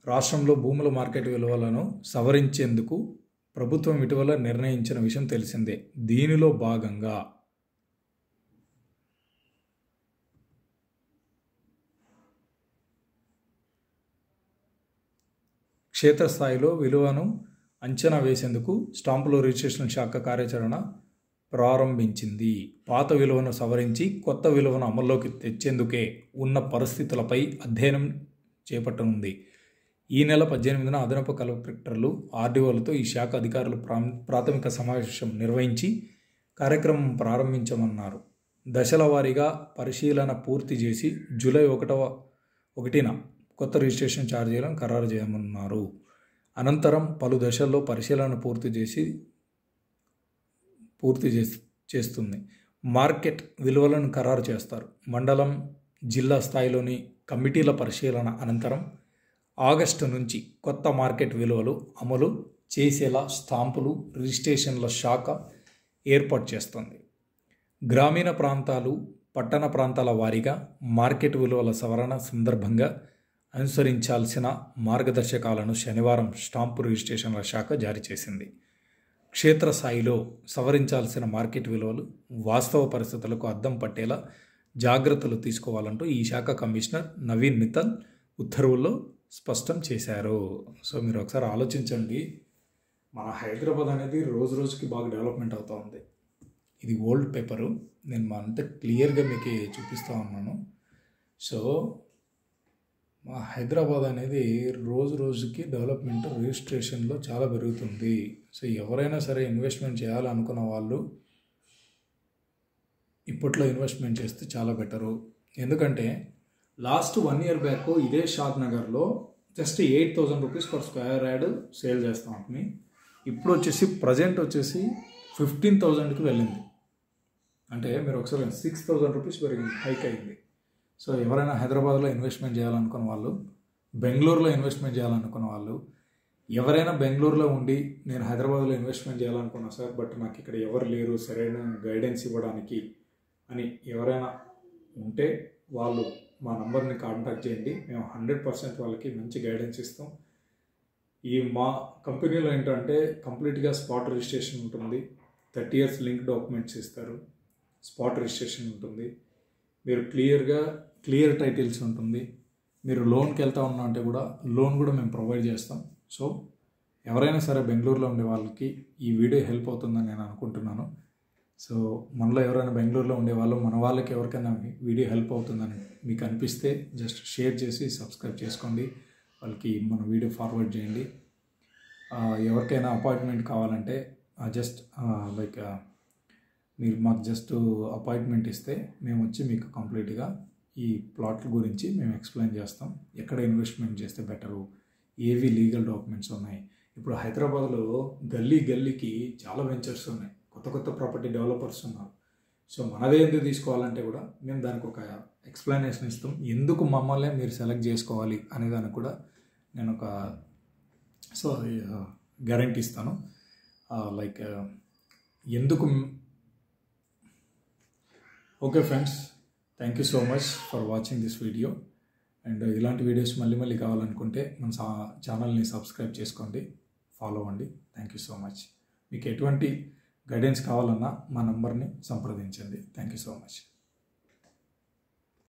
రాష్ట్రంలో భూముల మార్కెట్ విలువలను సవరించేందుకు ప్రభుత్వం ఇటీవల నిర్ణయించిన విషయం తెలిసిందే. దీనిలో భాగంగా క్షేత్రస్థాయిలో విలువను అంచనా వేసేందుకు స్టాంపుల రిజిస్ట్రేషన్ శాఖ కార్యాచరణ ప్రారంభించింది. పాత విలువను సవరించి కొత్త విలువను అమల్లోకి తెచ్చేందుకే ఉన్న పరిస్థితులపై అధ్యయనం చేపట్టనుంది. ఈ నెల 18న అదనపు కలెక్టర్లు, ఆర్డీఓలతో ఈ శాఖ అధికారులు ప్రాథమిక సమావేశం నిర్వహించి కార్యక్రమం ప్రారంభించమన్నారు. దశల వారీగా పరిశీలన పూర్తి చేసి జూలై 1న కొత్త రిజిస్ట్రేషన్ ఛార్జీలను ఖరారు చేయమన్నారు. అనంతరం పలు దశల్లో పరిశీలన పూర్తి చేస్తుంది. మార్కెట్ విలువలను ఖరారు చేస్తారు. మండలం, జిల్లా స్థాయిలోని కమిటీల పరిశీలన అనంతరం ఆగస్టు నుంచి కొత్త మార్కెట్ విలువలు అమలు చేసేలా స్టాంపులు రిజిస్ట్రేషన్ల శాఖ ఏర్పాటు చేస్తుంది. గ్రామీణ ప్రాంతాలు, పట్టణ ప్రాంతాల వారీగా మార్కెట్ విలువల సవరణ సందర్భంగా అనుసరించాల్సిన మార్గదర్శకాలను శనివారం స్టాంపు రిజిస్ట్రేషన్ల శాఖ జారీ చేసింది. క్షేత్రస్థాయిలో సవరించాల్సిన మార్కెట్ విలువలు వాస్తవ పరిస్థితులకు అద్దం పట్టేలా జాగ్రత్తలు తీసుకోవాలంటూ ఈ శాఖ కమిషనర్ నవీన్ మిత్తల్ ఉత్తర్వుల్లో స్పష్టం చేశారు. సో మీరు ఒకసారి ఆలోచించండి, మన హైదరాబాద్ అనేది రోజు రోజుకి బాగా డెవలప్మెంట్ అవుతూ ఉంది. ఇది ఓల్డ్ పేపరు, నేను అంత క్లియర్గా మీకు చూపిస్తూ ఉన్నాను. సో మా హైదరాబాద్ అనేది రోజు రోజుకి డెవలప్మెంట్ రిజిస్ట్రేషన్లో చాలా పెరుగుతుంది. సో ఎవరైనా సరే ఇన్వెస్ట్మెంట్ చేయాలనుకున్న వాళ్ళు ఇప్పట్లో ఇన్వెస్ట్మెంట్ చేస్తే చాలా బెటరు. ఎందుకంటే లాస్ట్ 1 year బ్యాక్ ఇదే షాద్ నగర్లో just 8,000 rupees per square yard sale చేస్తాం వాటిని. ఇప్పుడు వచ్చేసి ప్రజెంట్ వచ్చేసి 15,000కి వెళ్ళింది. అంటే మీరు ఒకసారి 6,000 రూపీస్ పెరిగింది, హైక్ అయింది. సో ఎవరైనా హైదరాబాద్లో ఇన్వెస్ట్మెంట్ చేయాలనుకున్న వాళ్ళు, బెంగళూరులో ఇన్వెస్ట్మెంట్ చేయాలనుకున్న వాళ్ళు, ఎవరైనా బెంగళూరులో ఉండి నేను హైదరాబాద్లో ఇన్వెస్ట్మెంట్ చేయాలనుకున్నా సార్, బట్ నాకు ఇక్కడ ఎవరు లేరు సరైన గైడెన్స్ ఇవ్వడానికి అని ఎవరైనా ఉంటే వాళ్ళు మా నంబర్ని కాంటాక్ట్ చేయండి. మేము 100% వాళ్ళకి మంచి గైడెన్స్ ఇస్తాం. ఈ మా కంపెనీలో ఏంటంటే కంప్లీట్గా స్పాట్ రిజిస్ట్రేషన్ ఉంటుంది. 30 years లింక్ డాక్యుమెంట్స్ ఇస్తారు. స్పాట్ రిజిస్ట్రేషన్ ఉంటుంది. మీరు క్లియర్ టైటిల్స్ ఉంటుంది. మీరు లోన్కి వెళ్తా ఉన్నా అంటే కూడా లోన్ కూడా మేము ప్రొవైడ్ చేస్తాం. సో ఎవరైనా సరే బెంగళూరులో ఉండే వాళ్ళకి ఈ వీడియో హెల్ప్ అవుతుందని నేను అనుకుంటున్నాను. సో మనలో ఎవరైనా బెంగళూరులో ఉండేవాళ్ళు, మన వాళ్ళకి ఎవరికైనా వీడియో హెల్ప్ అవుతుందని మీకు అనిపిస్తే జస్ట్ షేర్ చేసి సబ్స్క్రైబ్ చేసుకోండి. వాళ్ళకి మన వీడియో ఫార్వర్డ్ చేయండి. ఎవరికైనా అపాయింట్మెంట్ కావాలంటే జస్ట్ మీరు మాకు జస్ట్ అపాయింట్మెంట్ ఇస్తే మేము వచ్చి మీకు కంప్లీట్గా ఈ ప్లాట్ల గురించి మేము ఎక్స్ప్లెయిన్ చేస్తాం. ఎక్కడ ఇన్వెస్ట్మెంట్ చేస్తే బెటరు, ఏవి లీగల్ డాక్యుమెంట్స్ ఉన్నాయి. ఇప్పుడు హైదరాబాద్లో గల్లీకి చాలా వెంచర్స్ ఉన్నాయి, కొత్త ప్రాపర్టీ డెవలపర్స్ ఉన్నారు. సో మనదే ఎందుకు తీసుకోవాలంటే కూడా మేము దానికి ఒక ఎక్స్ప్లెనేషన్ ఇస్తాం. ఎందుకు మమ్మల్ని మీరు సెలెక్ట్ చేసుకోవాలి అనే దానికి కూడా నేను ఒక గ్యారంటీ ఇస్తాను. ఎందుకు. Okay friends, thank you so much for watching this video. And ఇలాంటి వీడియోస్ మళ్ళీ కావాలనుకుంటే మన ఛానల్ని సబ్స్క్రైబ్ చేసుకోండి, ఫాలో అవ్వండి. Thank you so much. మీకు ఎటువంటి గైడెన్స్ కావాలన్నా మా నంబర్ని సంప్రదించండి. Thank you so much.